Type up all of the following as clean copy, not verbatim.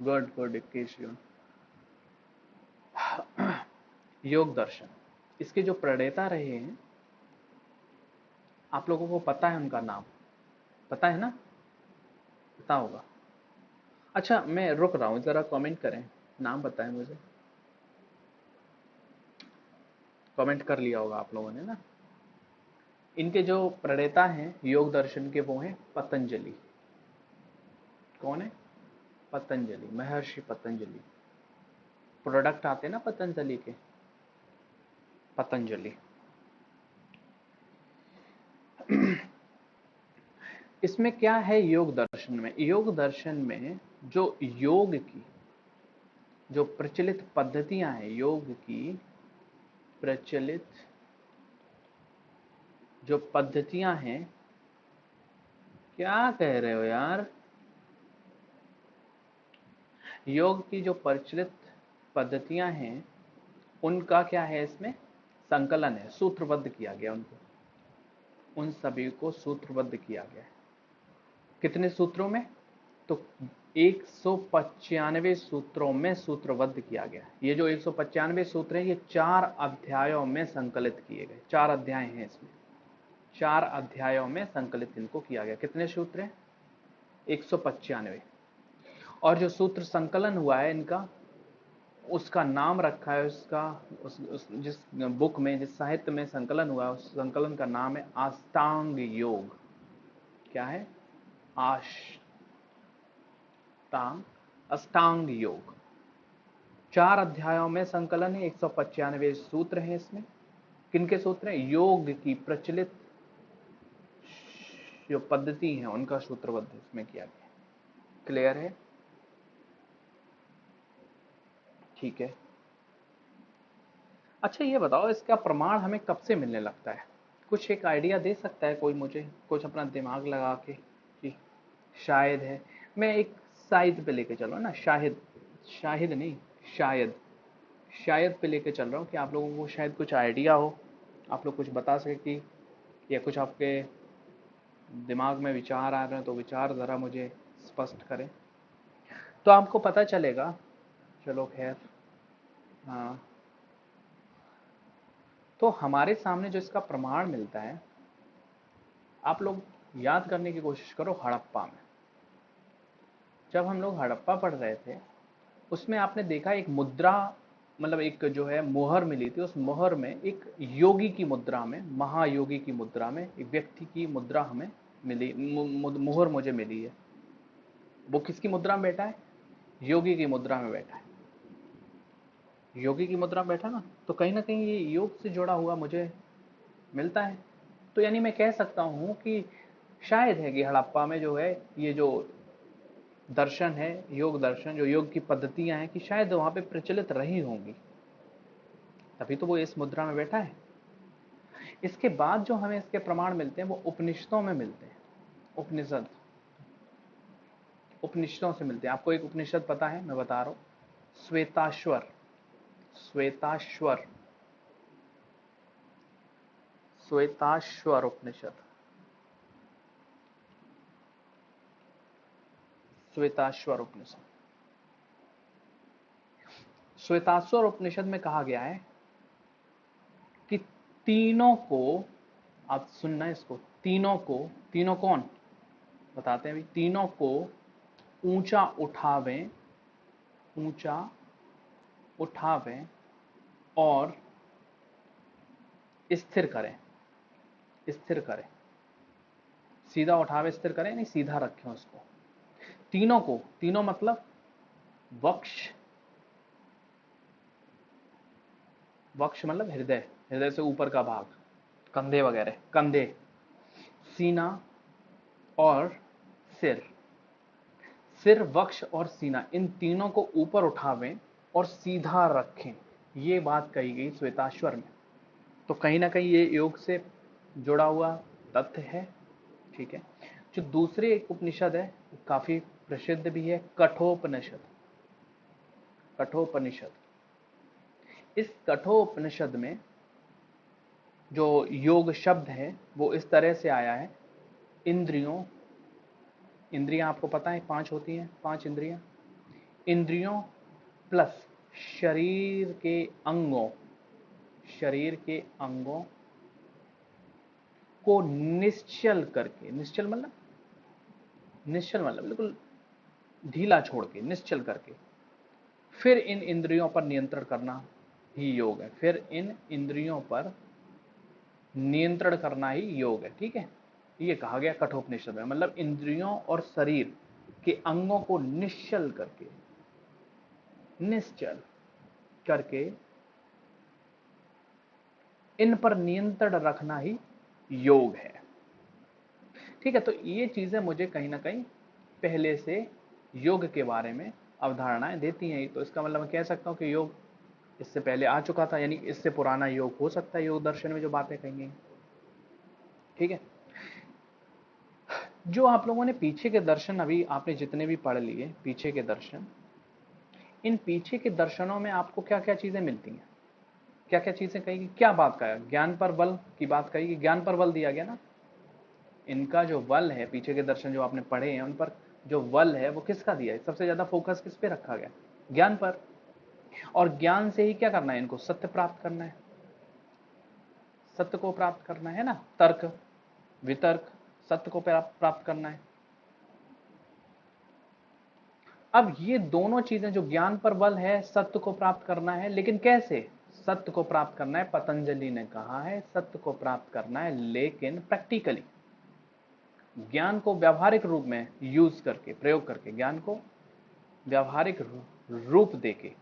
Good good 21 जून। योग दर्शन, इसके जो प्रणेता रहे हैं आप लोगों को पता है उनका नाम? पता है ना? पता होगा। अच्छा मैं रुक रहा हूं, जरा कमेंट करें, नाम बताएं मुझे। कमेंट कर लिया होगा आप लोगों ने ना। इनके जो प्रणेता हैं योग दर्शन के वो हैं पतंजलि। कौन है? पतंजलि, महर्षि पतंजलि। प्रोडक्ट आते हैं ना पतंजलि के, पतंजलि। इसमें क्या है योग दर्शन में? योग दर्शन में जो योग की जो प्रचलित पद्धतियां हैं, योग की प्रचलित जो पद्धतियां हैं, क्या कह रहे हो यार? योग की जो प्रचलित पद्धतियां हैं उनका क्या है, इसमें संकलन है, सूत्रबद्ध किया गया उनको, उन सभी को सूत्रबद्ध किया गया है। कितने सूत्रों में? तो 195 सूत्रों में सूत्रबद्ध किया गया। ये जो 195 सूत्र हैं ये 4 अध्यायों में संकलित किए गए। 4 अध्याय हैं इसमें, 4 अध्यायों में संकलित इनको किया गया। कितने सूत्र हैं? 195। और जो सूत्र संकलन हुआ है इनका, उसका नाम रखा है उसका, जिस बुक में, जिस साहित्य में संकलन हुआ है उस संकलन का नाम है अष्टांग योग। क्या है? अष्टांग योग। 4 अध्यायों में संकलन है, 195 सूत्र हैं इसमें। किनके सूत्र हैं? योग की प्रचलित जो पद्धति है उनका सूत्रबद्ध इसमें किया गया। क्लियर है? ठीक है। अच्छा ये बताओ, इसका प्रमाण हमें कब से मिलने लगता है? कुछ एक आइडिया दे सकता है कोई मुझे, कुछ अपना दिमाग लगा के कि शायद है? मैं एक शायद पे लेके चल रहा हूँ ना, शायद, शाहिद नहीं, शायद, शायद पे लेके चल रहा हूँ कि आप लोगों को शायद कुछ आइडिया हो, आप लोग कुछ बता सके कि, या कुछ आपके दिमाग में विचार आ रहे हैं तो विचार ज़रा मुझे स्पष्ट करें तो आपको पता चलेगा। चलो खैर, हाँ, तो हमारे सामने जो इसका प्रमाण मिलता है, आप लोग याद करने की कोशिश करो हड़प्पा में। जब हम लोग हड़प्पा पढ़ रहे थे उसमें आपने देखा एक मुद्रा, मतलब एक जो है मोहर मिली थी, उस मोहर में एक योगी की मुद्रा में, महायोगी की मुद्रा में एक व्यक्ति की मुद्रा हमें मिली, मोहर मुझे मिली है। वो किसकी मुद्रा में बैठा है? योगी की मुद्रा में बैठा है। योगी की मुद्रा में बैठा ना, तो कहीं ना कहीं ये योग से जुड़ा हुआ मुझे मिलता है। तो यानी मैं कह सकता हूं कि शायद है कि हड़प्पा में जो है ये जो दर्शन है, योग दर्शन, जो योग की पद्धतियां हैं, कि शायद वहां पे प्रचलित रही होंगी, तभी तो वो इस मुद्रा में बैठा है। इसके बाद जो हमें इसके प्रमाण मिलते हैं वो उपनिषदों में मिलते हैं। उपनिषद, उपनिषदों से मिलते हैं। आपको एक उपनिषद पता है? मैं बता रहा हूं, श्वेताश्वर। श्वेताश्वर, श्वेताश्वर उपनिषद, श्वेताश्वर उपनिषद। श्वेताश्वर उपनिषद में कहा गया है कि तीनों को, आप सुनना इसको, तीनों को, तीनों कौन बताते हैं अभी, तीनों को ऊंचा उठावें, ऊंचा उठावें और स्थिर करें, स्थिर करें। सीधा उठावे स्थिर करें, नहीं सीधा रखें उसको। तीनों को, तीनों मतलब वक्ष, वक्ष मतलब हृदय, हृदय से ऊपर का भाग, कंधे वगैरह, कंधे, सीना और सिर। सिर, वक्ष और सीना, इन तीनों को ऊपर उठावें और सीधा रखें, ये बात कही गई श्वेताश्वर में। तो कहीं ना कहीं ये योग से जुड़ा हुआ तथ्य है। ठीक है। जो दूसरे एक उपनिषद है, काफी प्रसिद्ध भी है, कठोपनिषद। कठोपनिषद, इस कठोपनिषद में जो योग शब्द है वो इस तरह से आया है, इंद्रियों, इंद्रियां आपको पता है 5 होती हैं, 5 इंद्रियां, इंद्रियों प्लस शरीर के अंगों, शरीर के अंगों को निश्चल करके, निश्चल मतलब, निश्चल मतलब बिल्कुल ढीला छोड़ के, निश्चल करके फिर इन इंद्रियों पर नियंत्रण करना ही योग है। फिर इन इंद्रियों पर नियंत्रण करना ही योग है। ठीक है, ये कहा गया कठोपनिषद में, मतलब इंद्रियों और शरीर के अंगों को निश्चल करके, निश्चल करके इन पर नियंत्रण रखना ही योग है। ठीक है, तो ये चीजें मुझे कहीं ना कहीं पहले से योग के बारे में अवधारणाएं देती हैं। तो इसका मतलब मैं कह सकता हूं कि योग इससे पहले आ चुका था, यानी इससे पुराना योग हो सकता है योग दर्शन में जो बातें कही गई। ठीक है, जो आप लोगों ने पीछे के दर्शन, अभी आपने जितने भी पढ़ लिए पीछे के दर्शन, इन पीछे के दर्शनों में आपको क्या क्या चीजें मिलती हैं, क्या क्या चीजें कही, क्या बात कहा, ज्ञान पर बल की बात कही कि ज्ञान पर बल दिया गया ना। इनका जो बल है, पीछे के दर्शन जो आपने पढ़े हैं, उन पर जो बल है वो किसका दिया है, सबसे ज्यादा फोकस किस पे रखा गया, ज्ञान पर। और ज्ञान से ही क्या करना है, इनको सत्य प्राप्त करना है, सत्य को प्राप्त करना है ना, तर्क वितर्क, सत्य को प्राप्त करना है। अब ये दोनों चीजें, जो ज्ञान पर बल है, सत्य को प्राप्त करना है, लेकिन कैसे सत्य को प्राप्त करना है, पतंजलि ने कहा है सत्य को प्राप्त करना है लेकिन प्रैक्टिकली, ज्ञान को व्यावहारिक रूप में यूज करके, प्रयोग करके, ज्ञान को व्यावहारिक रूप देके।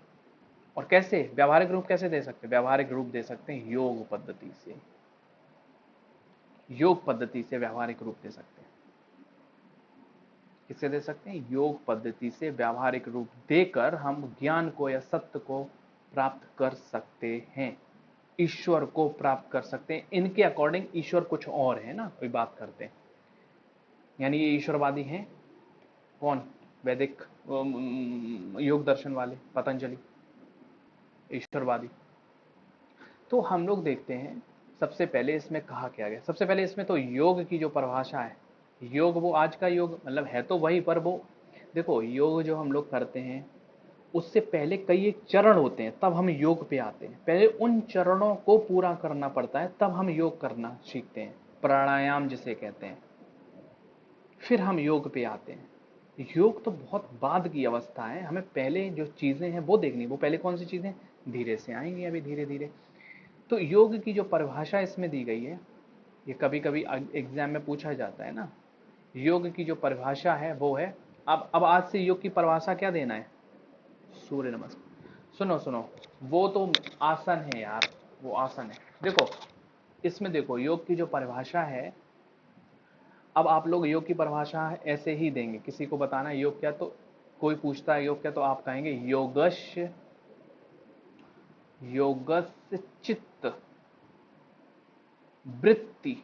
और कैसे व्यावहारिक रूप कैसे दे सकते हैं, व्यावहारिक रूप दे सकते हैं योग पद्धति से, योग पद्धति से व्यावहारिक रूप दे सकते हैं। किससे दे सकते हैं, योग पद्धति से व्यावहारिक रूप देकर हम ज्ञान को या सत्य को प्राप्त कर सकते हैं, ईश्वर को प्राप्त कर सकते हैं। इनके अकॉर्डिंग ईश्वर कुछ और है ना, कोई बात करते हैं, यानी ये ईश्वरवादी हैं कौन, वैदिक योग दर्शन वाले पतंजलि, ईश्वरवादी। तो हम लोग देखते हैं सबसे पहले इसमें कहा क्या गया, सबसे पहले इसमें तो योग की जो परिभाषा है, योग वो आज का योग मतलब है तो वही, पर वो देखो योग जो हम लोग करते हैं उससे पहले कई एक चरण होते हैं, तब हम योग पे आते हैं। पहले उन चरणों को पूरा करना पड़ता है, तब हम योग करना सीखते हैं, प्राणायाम जिसे कहते हैं, फिर हम योग पे आते हैं। योग तो बहुत बाद की अवस्था है, हमें पहले जो चीजें हैं वो देखनी। वो पहले कौन सी चीजें धीरे से आएंगी अभी, धीरे धीरे। तो योग की जो परिभाषा इसमें दी गई है, ये कभी कभी एग्जाम में पूछा जाता है ना, योग की जो परिभाषा है वो है, अब आज से योग की परिभाषा क्या देना है, सूर्य नमस्कार। सुनो सुनो, वो तो आसन है यार, वो आसन है। देखो इसमें देखो योग की जो परिभाषा है, अब आप लोग योग की परिभाषा ऐसे ही देंगे, किसी को बताना है योग क्या, तो कोई पूछता है योग क्या, तो आप कहेंगे योगस्य, योगस्य चित्त वृत्ति,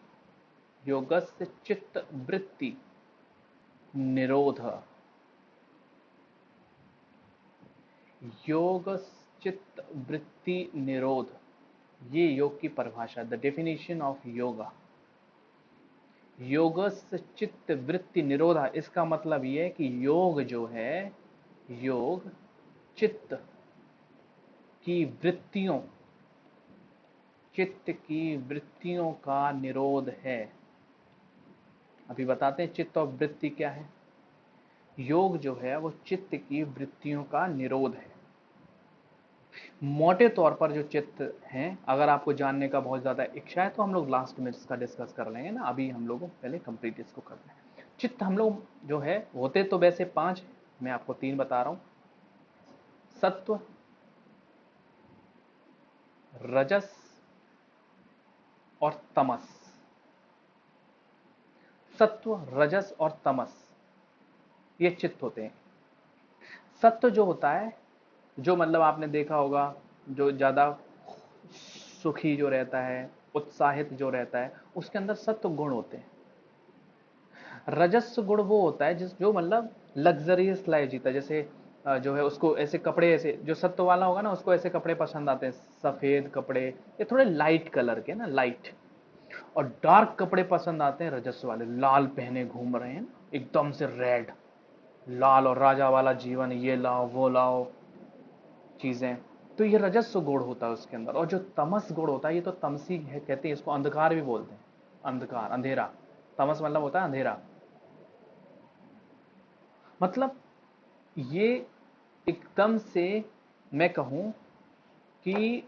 योगस्य चित्त वृत्ति निरोध, योग चित्त वृत्ति निरोध, ये योग की परिभाषा, द डेफिनेशन ऑफ योगा। योगस्य चित्त वृत्ति निरोधा, इसका मतलब ये है कि योग जो है, योग चित्त की वृत्तियों, चित्त की वृत्तियों का निरोध है। अभी बताते हैं चित्त और वृत्ति क्या है। योग जो है वो चित्त की वृत्तियों का निरोध है। मोटे तौर पर जो चित्त हैं, अगर आपको जानने का बहुत ज्यादा इच्छा है तो हम लोग लास्ट में इसका डिस्कस कर लेंगे ना, अभी हम लोगों पहले कंप्लीट इसको कर लें। चित्त हम लोग जो है होते तो वैसे 5, मैं आपको 3 बता रहा हूं, सत्व, रजस और तमस। सत्व, रजस और तमस, ये चित्त होते हैं। सत्व जो होता है, जो मतलब आपने देखा होगा, जो ज्यादा सुखी जो रहता है, उत्साहित जो रहता है, उसके अंदर सत्व गुण होते हैं। रजस गुण वो होता है जिस जो मतलब लग्जरियस लाइफ जीता है, जैसे जो है उसको ऐसे कपड़े, ऐसे जो सत्व वाला होगा ना उसको ऐसे कपड़े पसंद आते हैं, सफेद कपड़े, ये थोड़े लाइट कलर के ना, लाइट। और डार्क कपड़े पसंद आते हैं रजस वाले, लाल पहने घूम रहे हैं एकदम से रेड, लाल और राजा वाला जीवन, ये लाओ वो लाओ चीजें। तो ये रजस्व गुण होता है उसके अंदर। और जो तमस गुण होता है, ये तो तमसी है, कहते हैं इसको, अंधकार भी बोलते हैं। अंधकार, अंधेरा। तमस मतलब होता है अंधेरा। मतलब ये एकदम से मैं कहूं कि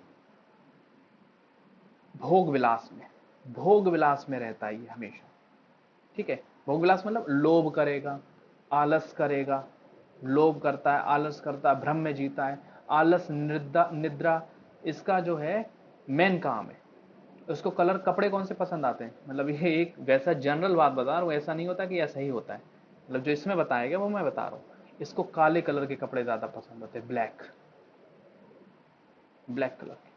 भोग विलास में, भोग विलास में रहता है ये हमेशा। ठीक है, भोग विलास मतलब लोभ करेगा, आलस करेगा, लोभ करता है, आलस करता है, भ्रम में जीता है। आलस, निद्रा, निद्रा इसका जो है मेन काम है। उसको कलर कपड़े कौन से पसंद आते हैं, मतलब ये एक वैसा जनरल बात बता रहा हूँ, ऐसा नहीं होता कि ऐसा ही होता है। मतलब जो इसमें बताया गया वो मैं बता रहा हूँ। इसको काले कलर के कपड़े ज्यादा पसंद होते हैं, ब्लैक, ब्लैक कलर के।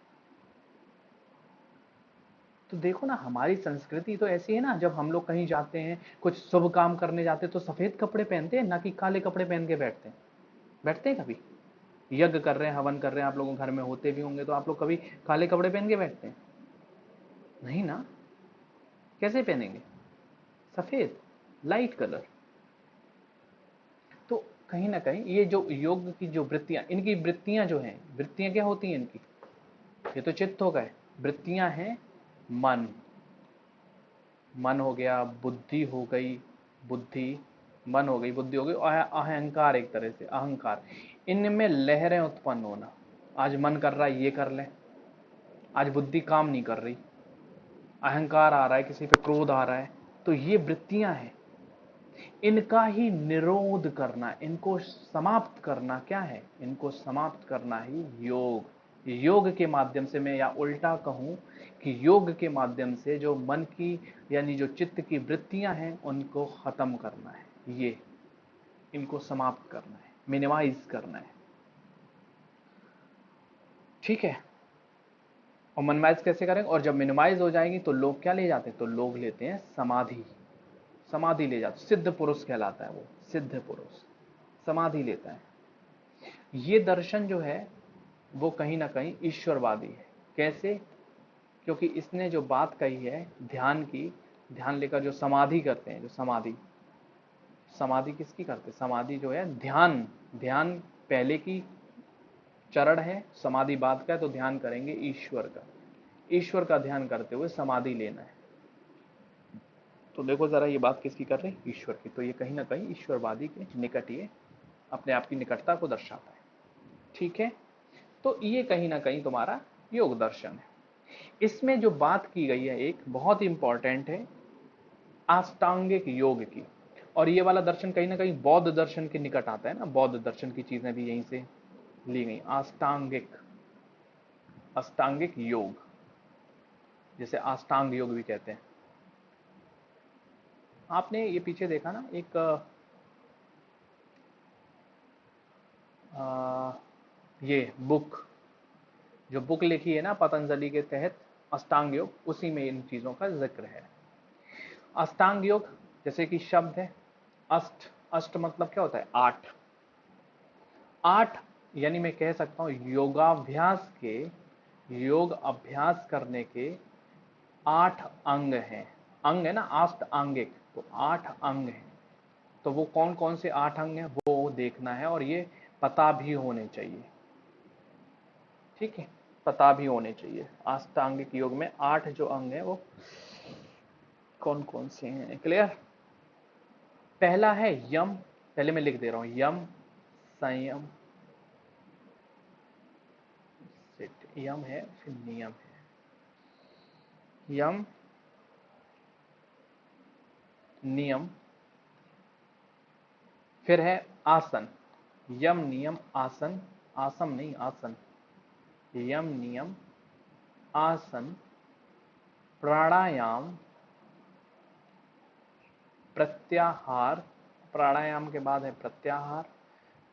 तो देखो ना, हमारी संस्कृति तो ऐसी है ना, जब हम लोग कहीं जाते हैं, कुछ शुभ काम करने जाते हैं, तो सफेद कपड़े पहनते हैं, ना कि काले कपड़े पहन के बैठते हैं। बैठते हैं कभी? यज्ञ कर रहे हैं, हवन कर रहे हैं, आप लोगों के घर में होते भी होंगे, तो आप लोग कभी काले कपड़े पहन के बैठते हैं? नहीं ना। कैसे पहनेंगे? सफेद, लाइट कलर। तो कहीं ना कहीं ये जो योग की जो वृत्तियां, इनकी वृत्तियां जो हैं, वृत्तियां क्या होती हैं इनकी? ये तो चित्त हो गए, वृत्तियां हैं मन। मन हो गया, बुद्धि हो गई, बुद्धि, मन हो गई, बुद्धि हो गई, और अहंकार, एक तरह से अहंकार। इनमें लहरें उत्पन्न होना। आज मन कर रहा है ये कर ले, आज बुद्धि काम नहीं कर रही, अहंकार आ रहा है, किसी पे क्रोध आ रहा है। तो ये वृत्तियां हैं, इनका ही निरोध करना, इनको समाप्त करना क्या है? इनको समाप्त करना ही योग। योग के माध्यम से, मैं या उल्टा कहूं कि योग के माध्यम से जो मन की, यानी जो चित्त की वृत्तियां हैं, उनको खत्म करना है। ये इनको समाप्त करना है, मिनिमाइज करना है। ठीक है। और मिनिमाइज कैसे करेंगे? और जब मिनिमाइज हो जाएंगी तो लोग क्या ले जाते हैं? तो लोग लेते हैं समाधि। समाधि ले जाते, सिद्ध पुरुष कहलाता है वो, सिद्ध पुरुष समाधि लेता है। ये दर्शन जो है वो कहीं ना कहीं ईश्वरवादी है। कैसे? क्योंकि इसने जो बात कही है ध्यान की, ध्यान लेकर जो समाधि करते हैं, जो समाधि, समाधि किसकी करते हैं? समाधि जो है ध्यान, ध्यान पहले की चरण है, समाधि बाद का है, तो ध्यान करेंगे ईश्वर का। ईश्वर का ध्यान करते हुए समाधि लेना है। तो देखो जरा, ये बात किसकी कर रहे हैं? ईश्वर की। तो ये कहीं ना कहीं ईश्वरवादी के निकट ये अपने आप की निकटता को दर्शाता है। ठीक है। तो ये कहीं ना कहीं तुम्हारा योग दर्शन है। इसमें जो बात की गई है एक बहुत ही इंपॉर्टेंट है, अष्टांगिक योग की। और ये वाला दर्शन कहीं ना कहीं बौद्ध दर्शन के निकट आता है ना, बौद्ध दर्शन की चीजें भी यहीं से ली गई। अष्टांगिक, अष्टांगिक योग, जिसे अष्टांग योग भी कहते हैं। आपने ये पीछे देखा ना एक ये बुक, जो बुक लिखी है ना पतंजलि के तहत, अष्टांग योग, उसी में इन चीजों का जिक्र है। अष्टांग योग जैसे कि शब्द है अष्ट, अष्ट मतलब क्या होता है? आठ। आठ, यानी मैं कह सकता हूं योगाभ्यास के, योग अभ्यास करने के 8 अंग हैं। अंग है ना, अष्टांगिक, तो 8 अंग हैं। तो वो कौन कौन से 8 अंग हैं वो देखना है, और ये पता भी होने चाहिए। ठीक है, पता भी होने चाहिए। अष्टांगिक योग में 8 जो अंग हैं वो कौन कौन से हैं? क्लियर? पहला है यम, पहले मैं लिख दे रहा हूं, यम, संयम, यम है, फिर नियम है। यम, नियम, फिर है आसन। यम, नियम, आसन, आसम नहीं, आसन। यम, नियम, आसन, प्राणायाम, प्रत्याहार, प्राणायाम के बाद है प्रत्याहार,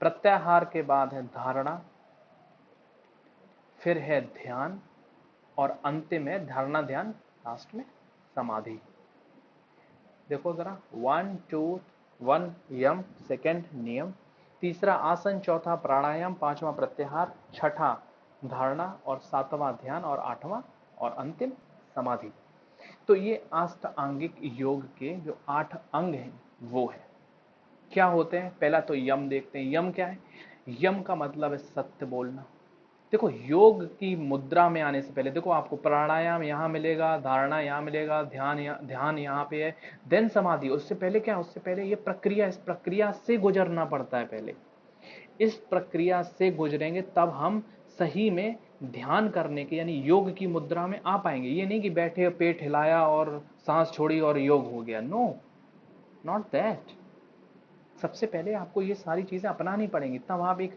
प्रत्याहार के बाद है धारणा, फिर है ध्यान, और अंतिम है धारणा ध्यान, लास्ट में समाधि। देखो जरा, 1 2 1 यम, सेकंड नियम, तीसरा आसन, चौथा प्राणायाम, पांचवा प्रत्याहार, छठा धारणा, और सातवां ध्यान, और आठवां और अंतिम समाधि। तो ये अष्टांगिक योग के जो 8 अंग हैं वो है। क्या होते हैं? पहला तो यम देखते हैं। यम क्या है? यम का मतलब है सत्य बोलना। देखो, योग की मुद्रा में आने से पहले देखो, आपको प्राणायाम यहाँ मिलेगा, धारणा यहाँ मिलेगा, ध्यान यहाँ पे है, देन समाधि। उससे पहले क्या है? उससे पहले ये प्रक्रिया, इस प्रक्रिया से गुजरना पड़ता है पहले। इस प्रक्रिया से गुजरेंगे तब हम सही में ध्यान करने के यानी योग की मुद्रा में आ पाएंगे। ये नहीं कि बैठे पेट हिलाया और सांस छोड़ी और योग हो गया। No, not that. सबसे पहले आपको ये सारी चीजें अपनानी पड़ेंगी, तब आप एक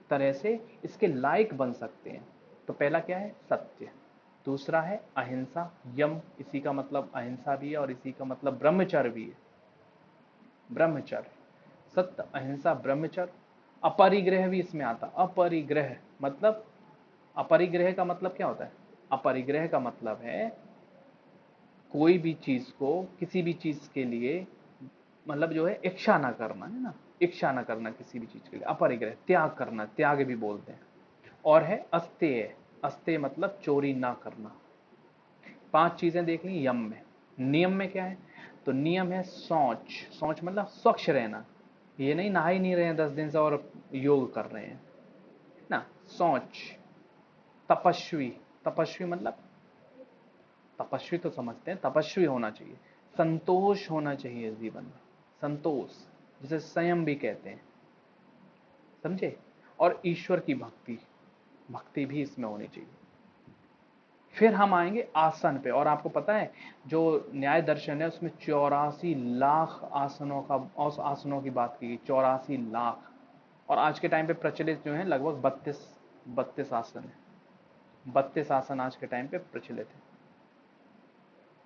तरह से इसके लायक बन सकते हैं। तो पहला क्या है? सत्य। दूसरा है अहिंसा। यम, इसी का मतलब अहिंसा भी है और इसी का मतलब ब्रह्मचर्य भी है। ब्रह्मचर्य, सत्य, अहिंसा, ब्रह्मचर्य। अपरिग्रह भी इसमें आता। अपरिग्रह मतलब, अपरिग्रह का मतलब क्या होता है? अपरिग्रह का मतलब है कोई भी चीज को, किसी भी चीज के लिए, मतलब जो है इच्छा ना करना, है ना, इच्छा ना करना किसी भी चीज के लिए। अपरिग्रह, त्याग करना, त्याग भी बोलते हैं। और है अस्तेय। अस्तेय मतलब चोरी ना करना। 5 चीजें देख ली यम में। नियम में क्या है? तो नियम है शौच। शौच मतलब स्वच्छ रहना। ये नहीं नहा ही नहीं रहे हैं 10 दिन से और योग कर रहे हैं ना। शौच। तपस्वी। तपस्वी मतलब, तपस्वी तो समझते हैं, तपस्वी होना चाहिए। संतोष होना चाहिए जीवन में। संतोष, जिसे संयम भी कहते हैं, समझे। और ईश्वर की भक्ति, भक्ति भी इसमें होनी चाहिए। फिर हम आएंगे आसन पे। और आपको पता है जो न्याय दर्शन है उसमें 84 लाख आसनों का, आसनों की बात की गई। 84 लाख। और आज के टाइम पे प्रचलित जो है लगभग 32 आसन है। 32 आसन आज के टाइम पे प्रचलित है।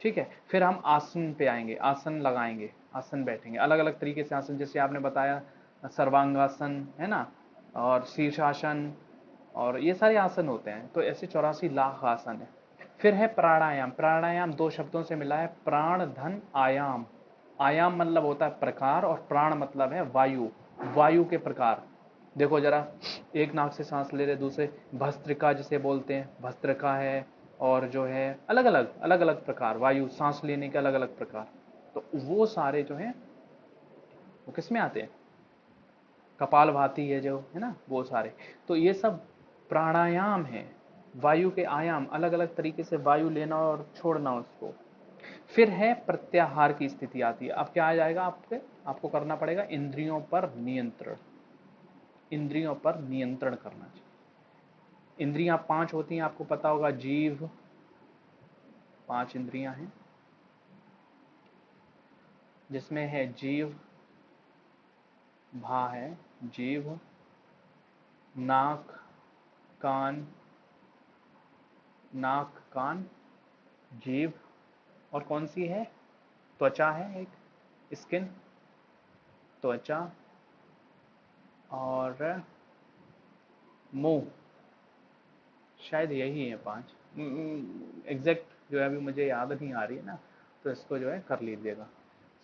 ठीक है, फिर हम आसन पे आएंगे। आसन लगाएंगे, आसन बैठेंगे, अलग अलग तरीके से आसन, जैसे आपने बताया सर्वांगासन, है ना, और शीर्षासन, और ये सारे आसन होते हैं। तो ऐसे 84 लाख आसन है। फिर है प्राणायाम। प्राणायाम 2 शब्दों से मिला है, प्राण धन आयाम। आयाम मतलब होता है प्रकार, और प्राण मतलब है वायु, वायु के प्रकार। देखो जरा, एक नाक से सांस ले रहे, दूसरे भस्त्रिका जिसे बोलते हैं, भस्त्रिका है, और जो है अलग अलग प्रकार, वायु सांस लेने के अलग अलग प्रकार। तो वो सारे जो हैं वो किस में आते हैं? कपाल भाती है जो, है ना, वो सारे। तो ये सब प्राणायाम है। वायु के आयाम, अलग अलग तरीके से वायु लेना और छोड़ना उसको। फिर है प्रत्याहार की स्थिति आती है। अब क्या आ जाएगा? आपको करना पड़ेगा इंद्रियों पर नियंत्रण। इंद्रियों पर नियंत्रण करना चाहिए। इंद्रियां 5 होती हैं, आपको पता होगा। जीव, 5 इंद्रियां हैं, जिसमें है जीव, भा है, जीव, नाक, कान, नाक कान, जीभ, और कौन सी है? त्वचा है एक, स्किन, त्वचा, और मुंह। शायद यही है 5। एग्जैक्ट जो है अभी मुझे याद नहीं आ रही है ना, तो इसको जो है कर लीजिएगा।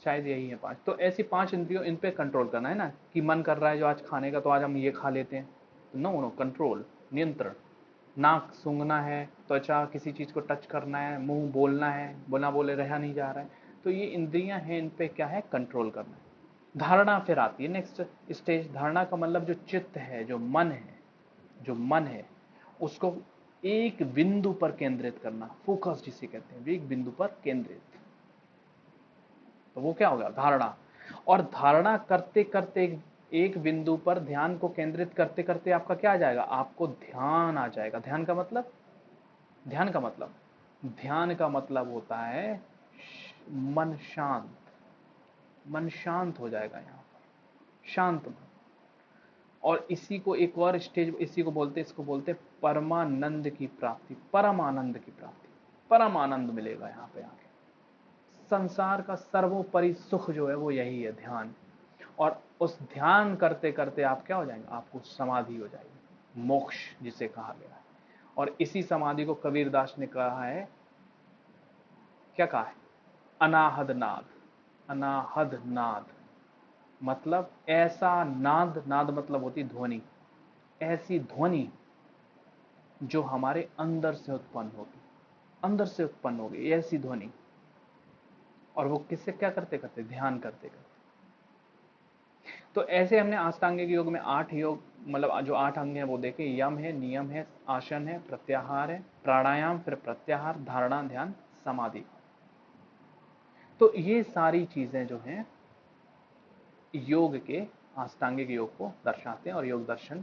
शायद यही है 5। तो ऐसी 5 इंद्रियों, इन पे कंट्रोल करना है ना, कि मन कर रहा है जो आज खाने का, तो आज हम ये खा लेते हैं। नो नो, कंट्रोल, नियंत्रण। नाक सूंघना है, त्वचा किसी चीज को टच करना है, मुंह बोलना है, बोला बोले रहा नहीं जा रहा है। तो ये इंद्रियां हैं, इन पे क्या है? कंट्रोल करना है। धारणा फिर आती है नेक्स्ट स्टेज। धारणा का मतलब जो चित्त है, जो मन है, जो मन है उसको एक बिंदु पर केंद्रित करना, फोकस जिसे कहते हैं, एक बिंदु पर केंद्रित। तो वो क्या होगा? धारणा। और धारणा करते करते एक बिंदु पर ध्यान को केंद्रित करते करते आपका क्या आ जाएगा? आपको ध्यान आ जाएगा। ध्यान का मतलब, ध्यान का मतलब, ध्यान का मतलब होता है मन शांत। मन शांत हो जाएगा यहां पर, शांत मन। और इसी को एक और स्टेज, इसी को बोलते, इसको बोलते परमानंद की प्राप्ति। परम आनंद की प्राप्ति, परम आनंद मिलेगा यहाँ पे आके। संसार का सर्वोपरि सुख जो है वो यही है, ध्यान। और उस ध्यान करते करते आप क्या हो जाएंगे? आपको समाधि हो जाएगी, मोक्ष जिसे कहा गया है। और इसी समाधि को कबीरदास ने कहा है, क्या कहा है? अनाहद नाद। अनाहद नाद मतलब ऐसा नाद, नाद मतलब होती ध्वनि, ऐसी ध्वनि जो हमारे अंदर से उत्पन्न होगी, अंदर से उत्पन्न होगी ऐसी ध्वनि। और वो किससे, क्या करते करते? ध्यान करते करते। तो ऐसे हमने अष्टांगिक योग में 8 योग, मतलब जो 8 अंग हैं वो देखे। यम है, नियम है, आसन है, प्रत्याहार है, प्राणायाम, फिर प्रत्याहार, धारणा, ध्यान, समाधि। तो ये सारी चीजें जो हैं योग के, अष्टांगिक योग को दर्शाते हैं और योग दर्शन